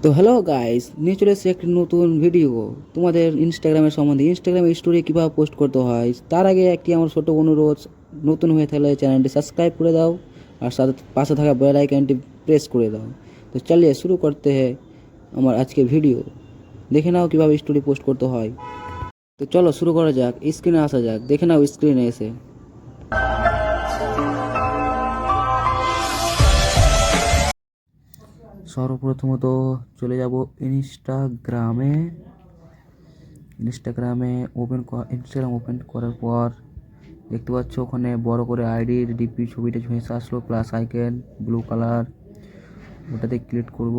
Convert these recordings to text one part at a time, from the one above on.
তো hello guys, নিয়ে চলে এসেছি একটি নতুন ভিডিও তোমাদের ইনস্টাগ্রামের সম্বন্ধে। ইনস্টাগ্রামে স্টোরি কীভাবে পোস্ট করতে হয় তার আগে একটি আমার ছোট অনুরোধ, নতুন হয়ে থাকলে চ্যানেলটি সাবস্ক্রাইব করে দাও আর সাথে পাশে থাকা বেল আইকনটি প্রেস করে দাও। তো চলিए শুরু করতে हैं আমার আজকে ভিডিও। দেখে নাও কীভাবে স্টোরি পোস্ট করতে হয়। তো চলো শুরু করা যাক, স্ক্রিনে আসা যাক, দেখে নাও স্ক্রিনে এসে। সর্বপ্রথমত চলে যাব ইনস্টাগ্রামে। ইনস্টাগ্রাম ওপেন করার পর দেখতে পাচ্ছ ওখানে বড় করে আইডির ডিপি ছবিটা ভেসে আসলো, প্লাস আইকন ব্লু কালার, ওটাতে ক্লিক করব।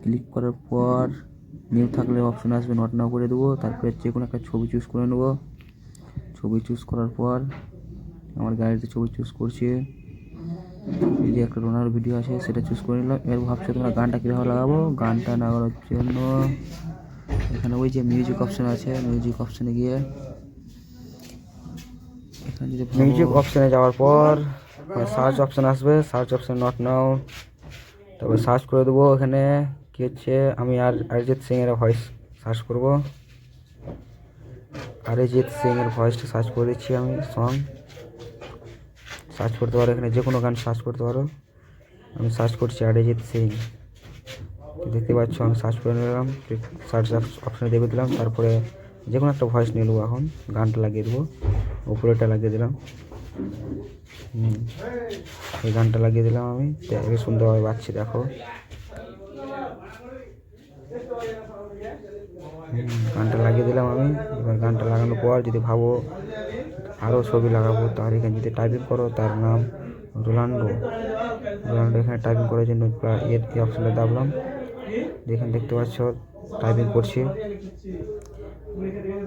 ক্লিক করার পর নিউ থাকলে অপশন আসবে, নট নাও করে দেবো। তারপরে যে কোনো একটা ছবি চুজ করে নেব। ছবি চুজ করার পর আমার গ্যালারিতে ছবি চুজ করছি। এই যে একটা রোনার ভিডিও আছে সেটা চুজ করে নিলাম। এবার ভাবছো তোমরা গানটা কীভাবে লাগাবো। গানটা লাগানোর জন্য এখানে ওই যে মিউজিক অপশন আছে, মিউজিক অপশনে গিয়ে এখানে যদি মিউজিক অপশনে যাওয়ার পর সার্চ অপশন আসবে, সার্চ অপশন নট নাও, তারপর সার্চ করে দেবো। এখানে কী হচ্ছে, আমি অরিজিৎ সিং এর ভয়েস সার্চ করব। অরিজিৎ সিং এর ভয়েসটা সার্চ করে দিচ্ছি আমি। সং সার্চ করতে পারো, এখানে যে কোনো গান সার্চ করতে পারো। আমি সার্চ করছি অরিজিৎ সিং, দেখতে পাচ্ছ আমি সার্চ করে নিলাম। সার্চ অপশানে দেখে দিলাম, তারপরে যে কোনো একটা ভয়েস নিয়ে নেবো। এখন গানটা লাগিয়ে দেবো, উপরেটা লাগিয়ে দিলাম। এই গানটা লাগিয়ে দিলাম আমি, এবার সুন্দরভাবে বাজছে দেখো। গানটা লাগিয়ে দিলাম আমি। এবার গানটা লাগানোর পর যদি ভাবো আরও ছবি লাগাবো, তার এখানে যদি টাইপিং করো তার নাম রোনাল্ডো। এখানে টাইপিং করার জন্য এই অপশানটা দাবলাম। এখানে দেখতে পাচ্ছ টাইপিং করছি।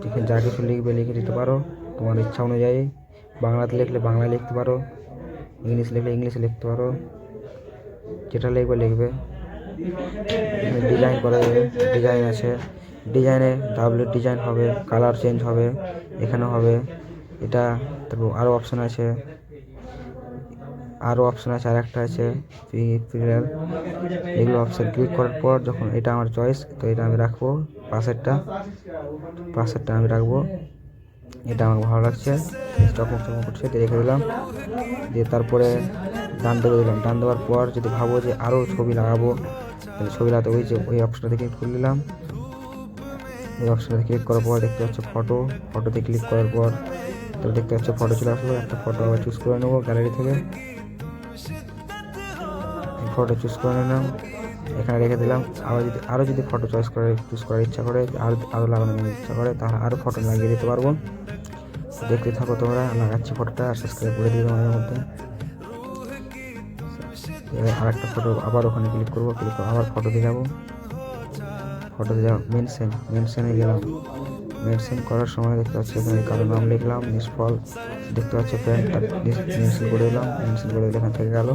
এখানে যা কিছু লিখবে লিখে দিতে পারো তোমার ইচ্ছা অনুযায়ী। বাংলাতে লিখলে বাংলায় লিখতে পারো, ইংলিশ লিখলে ইংলিশে লিখতে পারো, যেটা লিখবে। ডিজাইন করা যাবে, ডিজাইন আছে, ডিজাইনে দাবলে ডিজাইন হবে, কালার চেঞ্জ হবে, এখানে হবে এটা। তারপর আরও অপশান আছে, আর একটা আছে ফিল্টার। এগুলো অপশান ক্লিক করার পর যখন এটা আমার চয়েস, তো এটা আমি রাখবো। পাশেরটা আমি রাখবো, এটা আমার ভালো লাগছে, চকমক করছে, রেখে দিলাম। দিয়ে তারপরে ডান দিলাম। ডান দেওয়ার পর যদি ভাবো যে আরও ছবি লাগাবো, তাহলে ছবি লাগাতে ওই অপশানটা ক্লিক করে নিলাম। ওই অপশানটা ক্লিক করার পর দেখতে পাচ্ছ ফটোতে ক্লিক করার পর তো দেখতে পাচ্ছ ফটো চলে আসলো। একটা ফটো আবার চুজ করে নেবো গ্যালারি থেকে। ফটো চুজ করে নিলাম, এখানে রেখে দিলাম। আরও যদি ফটো চুজ করার ইচ্ছা করে, আরও লাগানোর ইচ্ছা করে, তাহলে আরও ফটো লাগিয়ে দিতে পারবো। দেখতে থাকো তোমরা, লাগাচ্ছি ফটোটা, সাবস্ক্রাইব করে দিও মাঝে মধ্যে। আরেকটা ফটো আবার ওখানে ক্লিক করবো, আবার ফটোতে যাবো। মেনশনে গেলাম। মেনশন করার সময় দেখতে পাচ্ছি এখানে কারো নাম লিখলাম, নিষ্ফল। দেখতে পাচ্ছি ফ্রেন্ড, মেনশন করে দিলাম। মেনশন করে দিলে এখান থেকে গেল,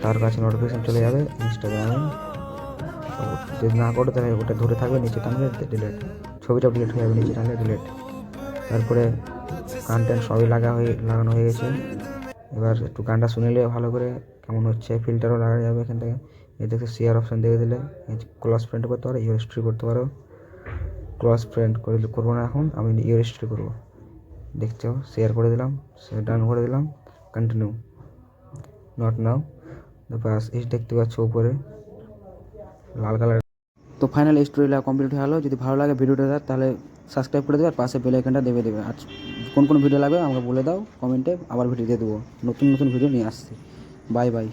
তার কাছে নোটিফিকেশান চলে যাবে ইনস্টাগ্রামে। যদি না করো তাহলে ওটা ধরে থাকবে, নিচে টানলে ডিলেট, ছবিটাও ডিলেট হয়ে যাবে, নিচে টানলে ডিলেট। তারপরে কন্টেন্ট সবই লাগানো হয়ে গেছে। এবার একটু গানটা শুনেলে ভালো করে কেমন হচ্ছে। ফিল্টারও লাগা যাবে এখান থেকে। এই দেখে শেয়ার অপশান দেখে দিলে ক্লোজ ফ্রেন্ড করতে পারো, ইউর হিস্ট্রি করতে পারো। ক্লোজ ফ্রেন্ড করবো না, এখন আমি ইউর হিস্ট্রি করবো। দেখছো, শেয়ার করে দিলাম, ডান করে দিলাম, কন্টিনিউ, নট নাও। বাস এই দেখতে পাচ্ছ উপরে লাল কালার। তো ফাইনাল স্টোরি কমপ্লিট হয়ে গেলো। যদি ভালো লাগে ভিডিওটা তাহলে সাবস্ক্রাইব করে দেবে আর পাশে বেল আইকনটা দেবে। আর কোন ভিডিও লাগবে আমাকে বলে দাও কমেন্টে, আবার ভিডিও দিয়ে দেবো। নতুন ভিডিও নিয়ে আসছি। Bye bye.